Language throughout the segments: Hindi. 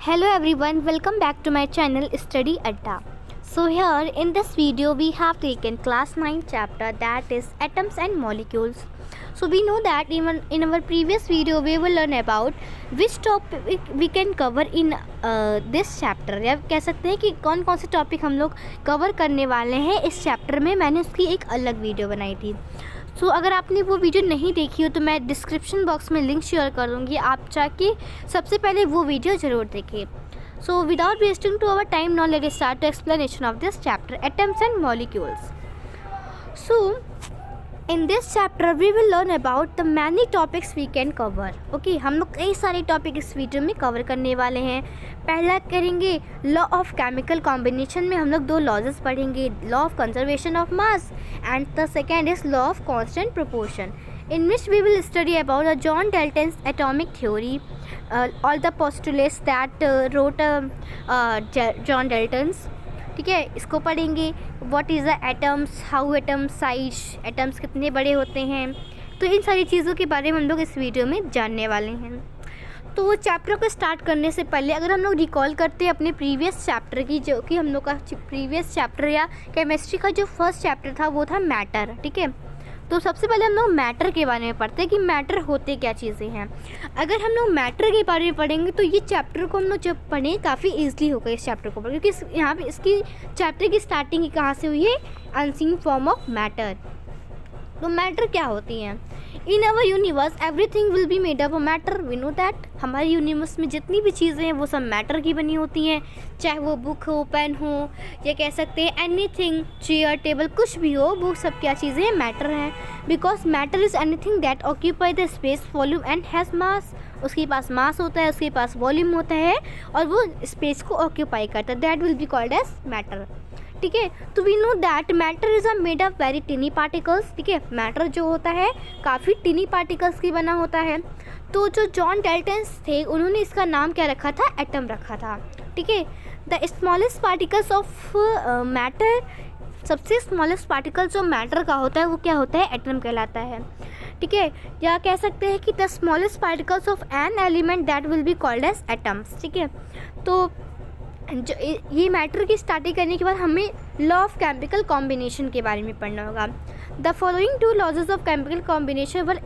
Hello everyone, welcome back to my channel Study Adda. So here in this video we have taken class 9 chapter, that is atoms and molecules. So we know that even in our previous video we will learn about which topic we can cover in this chapter, या कह सकते हैं कि कौन कौन से टॉपिक हम लोग कवर करने वाले हैं इस चैप्टर में. मैंने उसकी एक अलग वीडियो बनाई थी. सो अगर आपने वो वीडियो नहीं देखी हो तो मैं डिस्क्रिप्शन बॉक्स में लिंक शेयर कर दूँगी, आप जाके सबसे पहले वो वीडियो ज़रूर देखिए. So without wasting to our time, now let us start the explanation of this chapter, atoms and molecules. So in this chapter we will learn about the many topics we can cover. Okay, हम लोग कई सारे टॉपिक इस वीडियो में कवर करने वाले हैं. पहला करेंगे लॉ ऑफ केमिकल कॉम्बिनेशन में हम लोग दो लॉजेस पढ़ेंगे, law of conservation of mass and the second is law of constant proportion, in which we will study about John Dalton's atomic theory, all the postulates that wrote John Dalton's. ठीक है, इसको पढ़ेंगे. What is the atoms, how atoms size, atoms कितने बड़े होते हैं. तो इन सारी चीज़ों के बारे में हम लोग इस वीडियो में जानने वाले हैं. तो चैप्टर को स्टार्ट करने से पहले अगर हम लोग रिकॉल करते हैं अपने प्रीवियस चैप्टर की, जो कि हम लोग का प्रीवियस चैप्टर या केमिस्ट्री का जो फर्स्ट चैप्टर था वो था मैटर. ठीक है, तो सबसे पहले हम लोग मैटर के बारे में पढ़ते हैं कि मैटर होते क्या चीज़ें हैं. अगर हम लोग मैटर के बारे में पढ़ेंगे तो ये चैप्टर को हम लोग जब पढ़ें काफ़ी ईजिली होगा इस चैप्टर को पढ़, क्योंकि यहाँ पे इसकी चैप्टर की स्टार्टिंग कहाँ से हुई है, अनसीन फॉर्म ऑफ मैटर. तो मैटर क्या होती हैं. In our universe everything will be made up of matter. We know that हमारे यूनिवर्स में जितनी भी चीज़ें हैं वो सब मैटर की बनी होती हैं, चाहे वो बुक हो, पेन हो, या कह सकते हैं एनीथिंग, चेयर, टेबल, कुछ भी हो, वो सब क्या चीज़ें हैं, मैटर हैं. Because matter is anything that occupy the space, volume and has मास. उसके पास मास होता है, उसके पास वॉल्यूम होता है और वो स्पेस को ऑक्यूपाई करता है. That will be called as matter. ठीक है, तो we know that matter is a made of very tiny particles. ठीक है, मैटर जो होता है काफ़ी टिनी पार्टिकल्स की बना होता है. तो जो जॉन डाल्टन्स थे उन्होंने इसका नाम क्या रखा था, एटम रखा था. ठीक है, the smallest particles of matter, सबसे स्मॉलेस्ट पार्टिकल जो मैटर का होता है वो क्या होता है, एटम कहलाता है. ठीक है, या कह सकते हैं कि the smallest particles of an element that will be called as atoms. ठीक है, तो जो ये मैटर की स्टार्टिंग करने के बाद हमें लॉ ऑफ केमिकल कॉम्बिनेशन के बारे में पढ़ना होगा. The following two laws of chemical combination were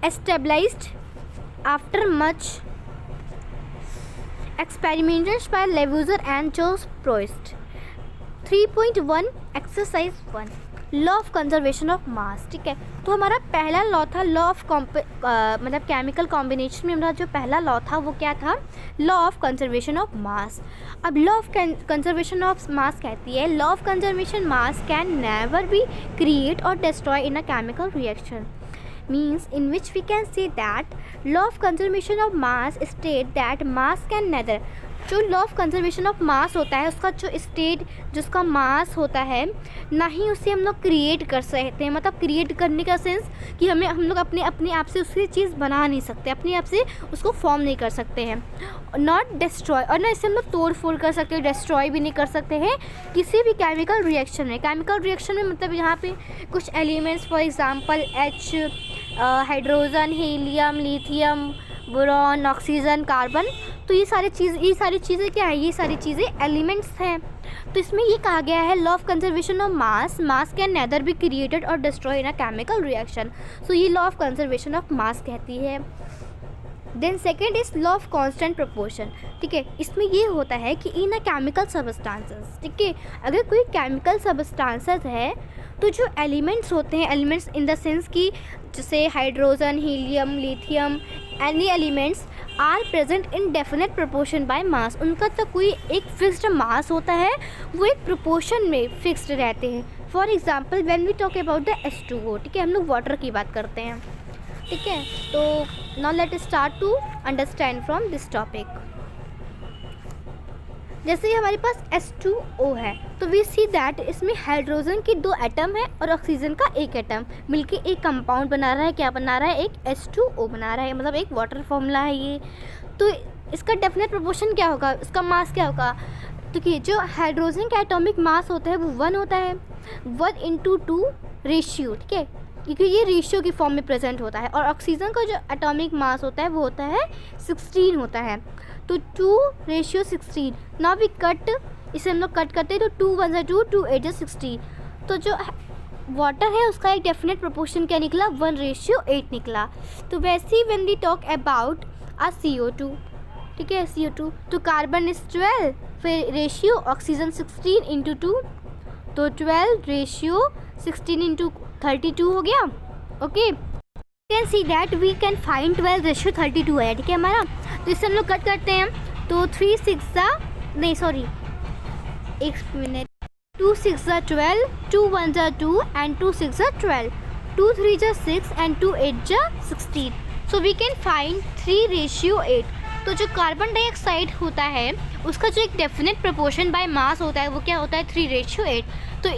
established after much experiments by Lavoisier and Joseph Proust. 3.1 exercise 1 law of conservation of mass. ठीक है, तो हमारा पहला लॉ था लॉ ऑफ मतलब केमिकल कॉम्बिनेशन में हमारा जो पहला लॉ था वो क्या था, law of conservation of mass. अब law of conservation of mass कहती है, law of conservation mass can never B create और destroy in a chemical reaction. means in which we can say that law of conservation of mass state that mass can neither, जो लॉ ऑफ कंजर्वेशन ऑफ मास होता है उसका जो स्टेट, जिसका मास होता है, ना ही उसे हम लोग क्रिएट कर सकते हैं. मतलब क्रिएट करने का सेंस कि हम लोग अपने आप से उसकी चीज़ बना नहीं सकते, अपने आप से उसको फॉर्म नहीं कर सकते हैं. नॉट डिस्ट्रॉय, और ना इसे हम लोग तोड़ फोड़ कर सकते हैं, डिस्ट्रॉय भी नहीं कर सकते हैं किसी भी केमिकल रिएक्शन में. केमिकल रिएक्शन में मतलब यहाँ पे कुछ elements, for example H, hydrogen, helium, lithium, boron, oxygen, carbon, तो ये सारी चीज़ें क्या है, ये सारी चीज़ें एलिमेंट्स हैं. तो इसमें ये कहा गया है law of conservation of mass can neither be created और destroy in a chemical reaction. So ये law of conservation of mass कहती है. Then second is law of constant proportion. ठीक है, इसमें ये होता है कि इन अ केमिकल सबस्टांसेस, ठीक है, अगर कोई केमिकल सबस्टांसेस है तो जो एलिमेंट्स होते हैं, एलिमेंट्स इन द सेंस कि जैसे hydrogen, helium, lithium, any elements are present in definite proportion by mass. उनका तो कोई एक फिक्स्ड मास होता है, वो एक प्रोपोर्शन में फिक्स्ड रहते हैं. For example when we talk about the H2O, ठीक है, हम लोग वाटर की बात करते हैं. ठीक है, तो now let start to understand from this topic. जैसे हमारे पास H2O है तो वी सी दैट इसमें हाइड्रोजन की 2 एटम है और ऑक्सीजन का 1 एटम मिलके एक कंपाउंड बना रहा है. क्या बना रहा है, एक H2O बना रहा है, मतलब एक वाटर फॉर्मूला है ये. तो इसका डेफिनेट प्रोपोर्शन क्या होगा, इसका मास क्या होगा. तो कि जो हाइड्रोजन का एटॉमिक मास होता है वो 1 होता है, 1:2 रेशियो. ठीक है, क्योंकि ये रेशियो की फॉर्म में प्रेजेंट होता है। और ऑक्सीजन का जो एटॉमिक मास होता है वो होता है 16 होता है। तो 2:16। नाउ वी कट, इसे हम लोग कट करते हैं तो 2 1 2 2 8 16। तो जो वाटर है उसका एक डेफिनेट प्रोपोर्शन क्या निकला, 1:8 निकला। तो वैसे ही when we talk about a CO2, ठीक है, CO2, तो कार्बन इज 12, फिर रेशियो ऑक्सीजन 16:2, तो 12:16:32 हो गया। Okay, can see that we can find 12:32 है, ठीक है हमारा। तो इससे हम लोग कट करते हैं तो 3 6 नहीं सॉरी, एक minute, 2 6 12, 2 1 2 and 2 6 12, 2 3 6 and 2 8 16। So we can find 3:8। तो जो कार्बन डाइऑक्साइड होता है उसका जो एक डेफिनेट प्रोपोर्शन बाय मास होता है वो क्या होता है, 3:8। तो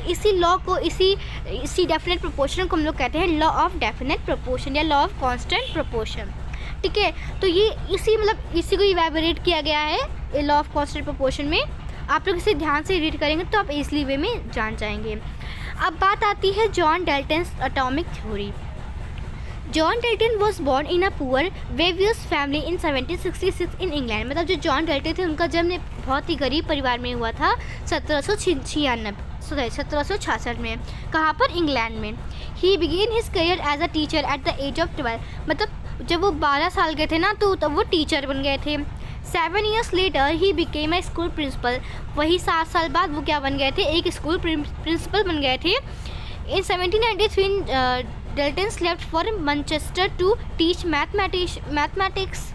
इसी लॉ को, इसी डेफिनेट प्रोपोर्शन को हम लोग कहते हैं लॉ ऑफ डेफिनेट प्रोपोर्शन या लॉ ऑफ कांस्टेंट प्रोपोर्शन, ठीक है। तो ये इसी को इवेबोरेट किया गया है लॉ ऑफ कांस्टेंट प्रोपोर्शन में। आप लोग इसे ध्यान से रीड करेंगे तो आप इजली वे में जान जाएंगे। अब बात आती है John Dalton's atomic theory. John Dalton was born in a poor weaver's family in 1766 in England. मतलब जो जॉन डाल्टन थे उनका जन्म बहुत ही गरीब परिवार में हुआ था 1766 में। कहाँ पर, इंग्लैंड में। He began his career as a teacher at the age of 12। मतलब जब वो 12 साल के थे ना तो तब वो टीचर बन गए थे। 7 years later he became a school principal. वही 7 साल बाद वो क्या बन गए थे, एक स्कूल प्रिंसिपल बन गए थे। In 1793 Dalton left for Manchester to teach mathematics,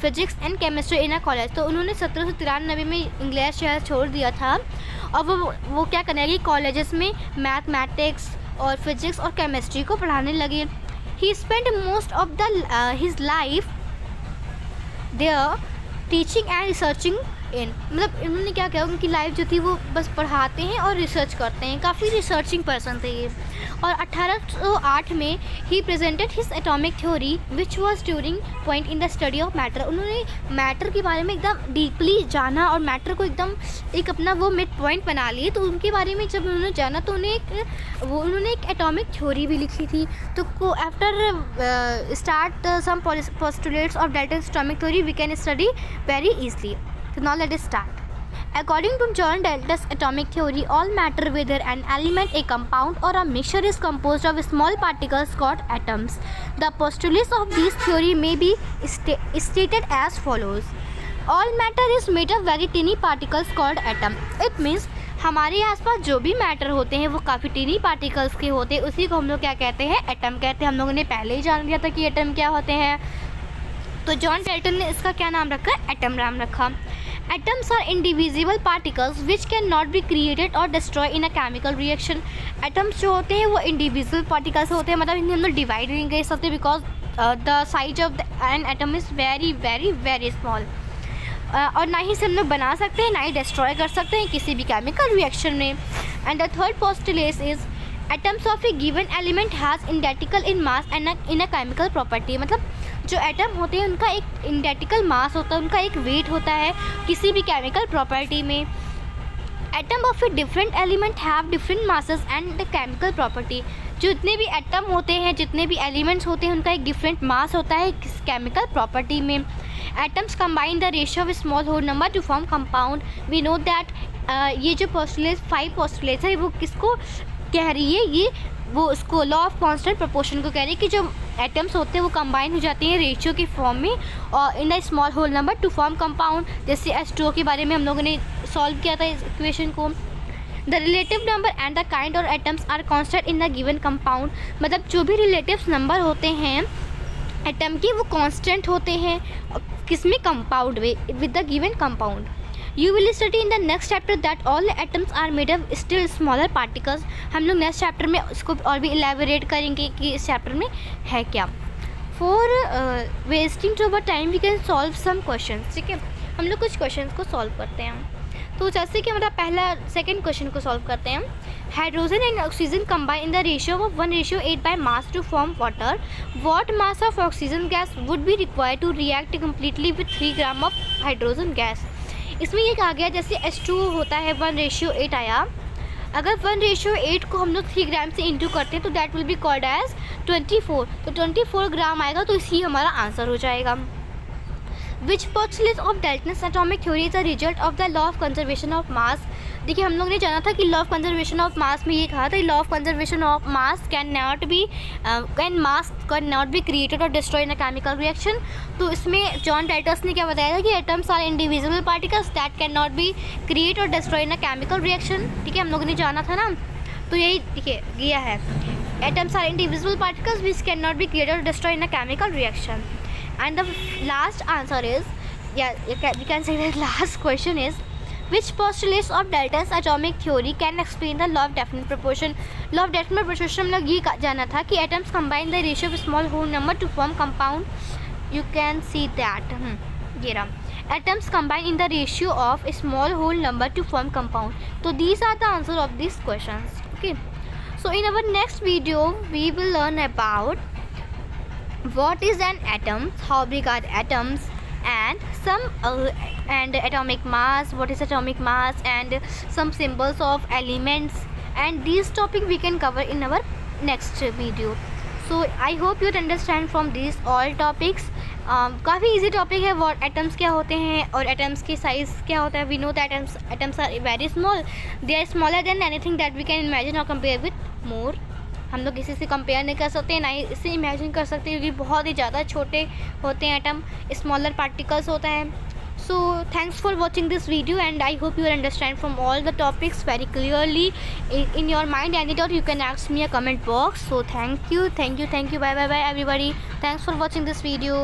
physics and chemistry in a college. तो उन्होंने 1793 में इंग्लैंड शहर छोड़ दिया था और वो क्या करने लगे, कॉलेजेस में मैथमेटिक्स और फिजिक्स और केमिस्ट्री को पढ़ाने लगे। He spend most of his life there teaching and researching in. मतलब इन्होंने क्या किया, उनकी लाइफ जो थी वो बस पढ़ाते हैं और रिसर्च करते हैं, काफ़ी रिसर्चिंग पर्सन थे ये। और 1808 में he presented his atomic theory which was during point in the study of matter. उन्होंने मैटर के बारे में एकदम डीपली जाना और मैटर को एकदम एक अपना वो मिड पॉइंट बना लिए। तो उनके बारे में जब उन्होंने जाना तो उन्होंने एक एटॉमिक थ्योरी भी लिखी थी। तो after start some postulates of Dalton's atomic theory we can study very easily. So now let us start. According to John Dalton's atomic theory, all matter, whether an element, a compound or a mixture, is composed of small particles called atoms. The postulates of this theory may be stated as follows. All matter is made of very tiny particles called atom. It means हमारे आसपास जो भी मैटर होते हैं वो काफ़ी टीनी पार्टिकल्स के होते हैं, उसी को हम लोग क्या कहते हैं, एटम कहते हैं। हम लोगों ने पहले ही जान लिया था कि एटम क्या होते हैं। तो जॉन डाल्टन ने इसका क्या नाम रखा, एटम नाम रखा। Atoms are indivisible particles which can not be created और destroy in a chemical reaction. Atoms जो होते हैं वो इंडिविजुअल पार्टिकल्स होते हैं, मतलब इन्हें हम लोग डिवाइड नहीं कर सकते because the size of an atom is very very very small. और ना ही इसे हम लोग बना सकते हैं ना ही डिस्ट्रॉय कर सकते हैं किसी भी केमिकल रिएक्शन में। And the third postulate is atoms of a given element has identical in mass and in a chemical property. मतलब जो एटम होते हैं उनका एक इडेंटिकल मास होता है, उनका एक वेट होता है किसी भी केमिकल प्रॉपर्टी में। Atom of a different element have different masses and chemical property. जो जितने भी एटम होते हैं, जितने भी एलिमेंट्स होते हैं, उनका एक डिफरेंट मास होता है केमिकल प्रॉपर्टी में। Atoms combine the ratio of small whole number to form compound. We know that ये जो पोस्टुलेट 5 पोस्टुलेट्स है वो किसको कह रही है, ये वो उसको लॉ ऑफ कांस्टेंट प्रोपोर्शन को कह रही है कि जो एटम्स होते हैं वो कंबाइन हो जाते हैं रेशियो के फॉर्म में और in the small whole number to form compound. जैसे H2O के बारे में हम लोगों ने सॉल्व किया था इस इक्वेशन को। The relative number and the kind और atoms are constant in the given compound. मतलब जो भी रिलेटिव नंबर होते हैं एटम के वो कांस्टेंट होते हैं किसमें, कंपाउंड में, with the given compound. You will study in the next chapter that all atoms are made of still smaller particles. हम लोग नेक्स्ट चैप्टर में उसको और भी एलेबोरेट करेंगे कि इस चैप्टर में है क्या। For wasting to our time we can solve some question. ठीक है, हम लोग कुछ क्वेश्चन को सॉल्व करते हैं। तो जैसे कि हमारा सेकंड क्वेश्चन को सॉल्व करते हैं। Hydrogen and oxygen combine in the ratio of 1:8 by mass to form water. What mass of oxygen gas would be required to react completely with 3 gram of hydrogen gas. इसमें ये कहा गया जैसे H2O होता है 1:8 आया, अगर 1:8 को हम लोग 3 ग्राम से इंटू करते हैं तो that will be called as 24, तो 24 ग्राम आएगा, तो इसी हमारा आंसर हो जाएगा। Which postulate of Dalton's atomic theory is the result of the law of conservation of mass. देखिए हम लोग ने जाना था कि law of conservation of mass में ये कहा था, law of conservation of mass can not be created और destroy in a chemical reaction. तो इसमें जॉन डाल्टन ने क्या बताया था कि atoms are indivisible particles that can not be create और destroy in a chemical reaction. ठीक है, हम लोगों ने जाना था ना, तो यही देखिए दिया है, atoms are indivisible particles which can not be created और destroy in a chemical reaction. And the last answer is, we can say the last question is, which postulates of Dalton's atomic theory can explain the law of definite proportion? Law of definite proportion हम लोग ये जाना था कि atoms combine the ratio of small whole number to form compound. You can see that. ये रहा, atoms combine in the ratio of a small whole number to form compound. So these are the answer of these questions. Okay. So in our next video we will learn about what is an atom, how big are atoms, and and atomic mass, what is atomic mass, and some symbols of elements, and these topic we can cover in our next video. So I hope you understand from these all topics. काफ़ी easy topic है, what atoms क्या होते हैं और atoms की size क्या होता है। we know that atoms are very small, they are smaller than anything that we can imagine or compare with more. हम लोग किसी से कंपेयर नहीं कर सकते, ना ही इसे इमेजिन कर सकते, क्योंकि बहुत ही ज़्यादा छोटे होते हैं एटम, स्मॉलर पार्टिकल्स होता है। So thanks for watching this video and I hope you understand from all the topics very clearly in your mind, any doubt you can ask me a comment box. So thank you, bye bye everybody, thanks for watching this video.